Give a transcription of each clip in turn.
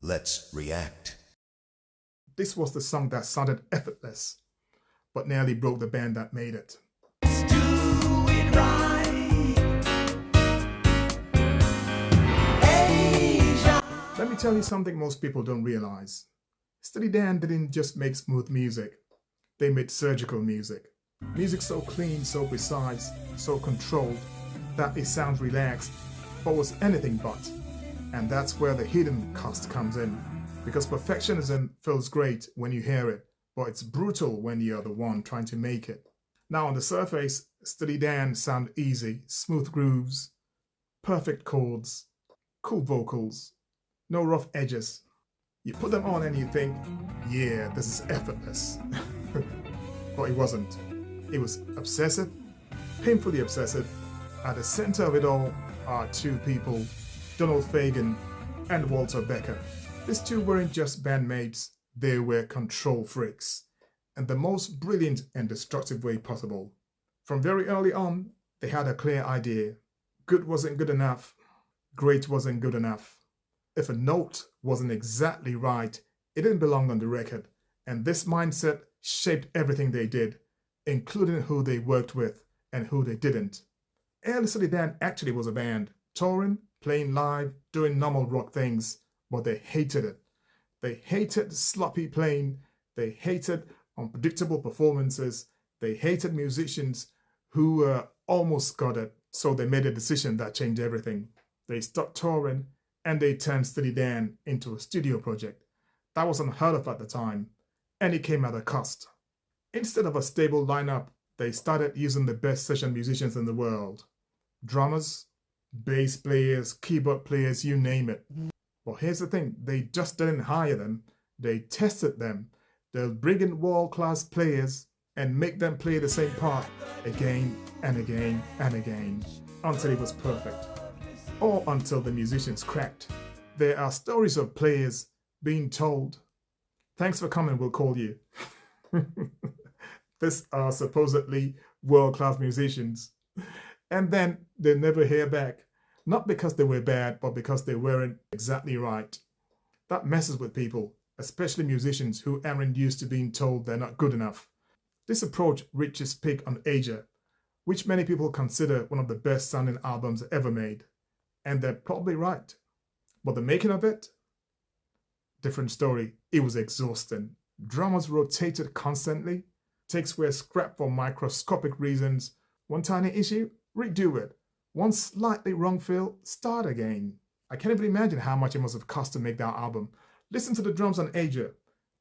Let's react. This was the song that sounded effortless, but nearly broke the band that made it. Do it right. Asia. Let me tell you something most people don't realize. Steely Dan didn't just make smooth music. They made surgical music. Music so clean, so precise, so controlled, that it sounds relaxed, but was anything but. And that's where the hidden cost comes in. Because perfectionism feels great when you hear it, but it's brutal when you're the one trying to make it. Now on the surface, Steely Dan sound easy, smooth grooves, perfect chords, cool vocals, no rough edges. You put them on and you think, yeah, this is effortless. But it wasn't. It was obsessive, painfully obsessive. At the center of it all are two people, Fagen and Walter Becker. These two weren't just bandmates, they were control freaks, in the most brilliant and destructive way possible. From very early on, they had a clear idea. Good wasn't good enough, great wasn't good enough. If a note wasn't exactly right, it didn't belong on the record, and this mindset shaped everything they did, including who they worked with and who they didn't. Early Steely Dan actually was a band, touring, playing live, doing normal rock things, but they hated it. They hated sloppy playing, they hated unpredictable performances, they hated musicians who almost got it, so they made a decision that changed everything. They stopped touring and they turned Steely Dan into a studio project. That was unheard of at the time, and it came at a cost. Instead of a stable lineup, they started using the best session musicians in the world. Drummers, bass players, keyboard players, you name it. Well, here's the thing, they just didn't hire them, they tested them. They'll bring in world-class players and make them play the same part again and again and again until it was perfect. Or until the musicians cracked. There are stories of players being told, "Thanks for coming, we'll call you." These are supposedly world-class musicians. And then they never hear back. Not because they were bad, but because they weren't exactly right. That messes with people, especially musicians who aren't used to being told they're not good enough. This approach reached its peak on Asia, which many people consider one of the best sounding albums ever made. And they're probably right. But the making of it? Different story. It was exhausting. Drummers rotated constantly. Takes were scrapped for microscopic reasons. One tiny issue, redo it. One slightly wrong fill, start again. I can't even imagine how much it must have cost to make that album. Listen to the drums on Asia.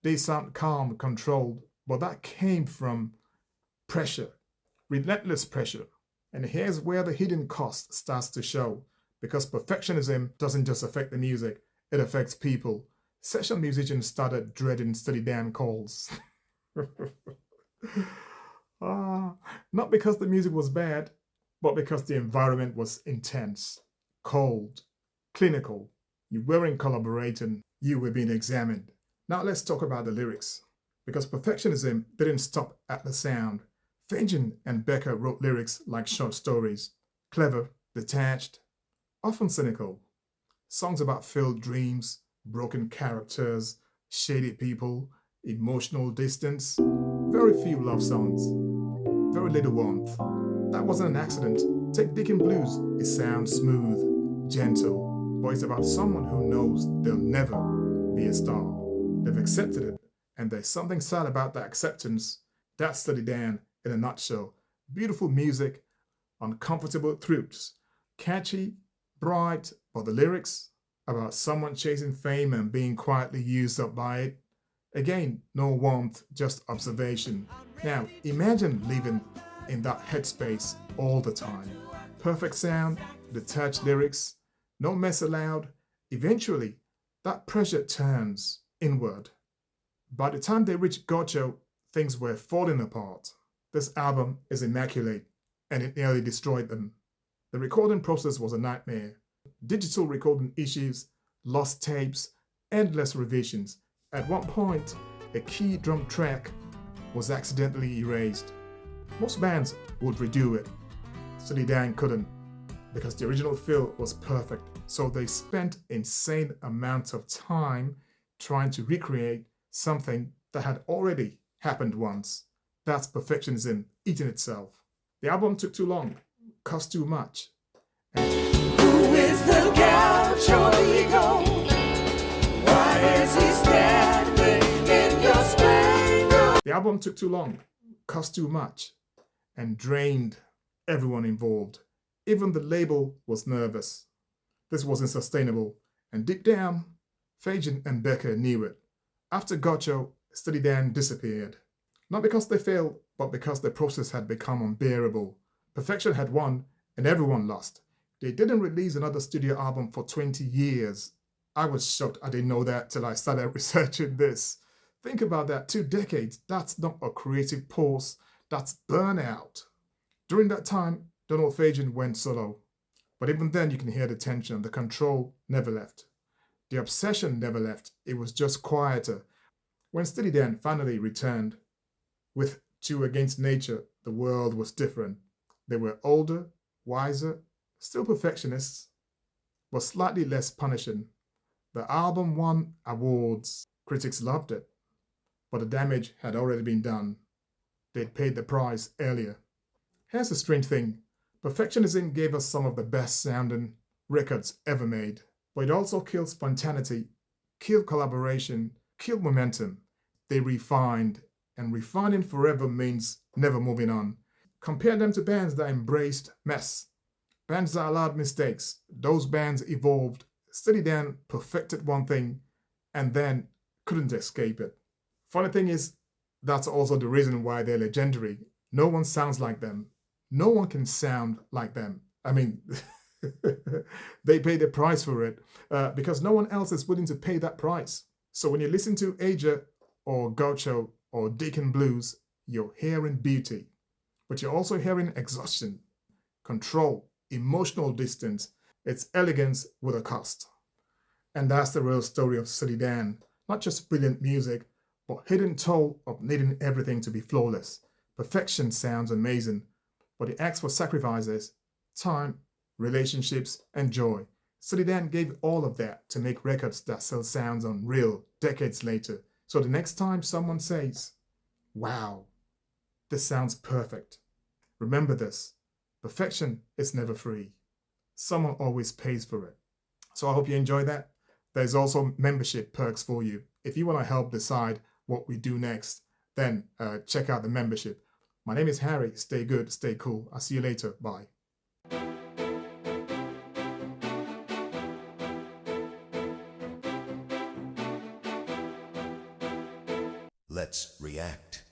They sound calm, controlled, but that came from pressure, relentless pressure. And here's where the hidden cost starts to show, because perfectionism doesn't just affect the music, it affects people. Session musicians started dreading Steely Dan calls. Not because the music was bad, but because the environment was intense, cold, clinical. You weren't collaborating, you were being examined. Now let's talk about the lyrics. Because perfectionism didn't stop at the sound. Fagen and Becker wrote lyrics like short stories, clever, detached, often cynical. Songs about failed dreams, broken characters, shady people, emotional distance. Very few love songs, very little warmth. That wasn't an accident. Take Dick and Blues. It sounds smooth, gentle, but it's about someone who knows they'll never be a star. They've accepted it, and there's something sad about that acceptance. That's Steely Dan in a nutshell. Beautiful music, uncomfortable truths, catchy, bright, but the lyrics about someone chasing fame and being quietly used up by it. Again, no warmth, just observation. Now, imagine living in that headspace all the time. Perfect sound, detached lyrics, no mess allowed. Eventually, that pressure turns inward. By the time they reached Gaucho, things were falling apart. This album is immaculate, and it nearly destroyed them. The recording process was a nightmare. Digital recording issues, lost tapes, endless revisions. At one point, a key drum track was accidentally erased. Most bands would redo it. Steely Dan couldn't. because the original feel was perfect. So they spent insane amounts of time trying to recreate something that had already happened once. That's perfectionism eating itself. The album took too long, cost too much. Who is the Gaucho ego? Why is he standing in your spangle? The album took too long, cost too much, and drained everyone involved. Even the label was nervous. This wasn't sustainable, and deep down, Fagen and Becker knew it. After Gaucho, Steely Dan disappeared. Not because they failed, but because the process had become unbearable. Perfection had won, and everyone lost. They didn't release another studio album for 20 years. I was shocked I didn't know that till I started researching this. Think about that, 2 decades. That's not a creative pause, that's burnout. During that time, Donald Fagen went solo. But even then, you can hear the tension. The control never left. The obsession never left. It was just quieter. When Steely Dan finally returned with Two Against Nature, the world was different. They were older, wiser, still perfectionists, but slightly less punishing. The album won awards. Critics loved it. But the damage had already been done. They'd paid the price earlier. Here's the strange thing. Perfectionism gave us some of the best sounding records ever made, but it also killed spontaneity, killed collaboration, killed momentum. They refined, and refining forever means never moving on. Compare them to bands that embraced mess, bands that allowed mistakes. Those bands evolved. Steely Dan perfected one thing and then couldn't escape it. Funny thing is, that's also the reason why they're legendary. No one sounds like them. No one can sound like them. I mean, they pay the price for it because no one else is willing to pay that price. So when you listen to Aja or Gaucho or Deacon Blues, you're hearing beauty, but you're also hearing exhaustion, control, emotional distance. It's elegance with a cost. And that's the real story of Steely Dan. Not just brilliant music, but hidden toll of needing everything to be flawless. Perfection sounds amazing, but it asks for sacrifices, time, relationships, and joy. Steely Dan gave all of that to make records that still sounds unreal decades later. So the next time someone says, wow, this sounds perfect, remember this, perfection is never free. Someone always pays for it. So I hope you enjoy that. There's also membership perks for you. If you want to help decide what we do next, then check out the membership. My name is Harry. Stay good, stay cool. I'll see you later. Bye. Let's react.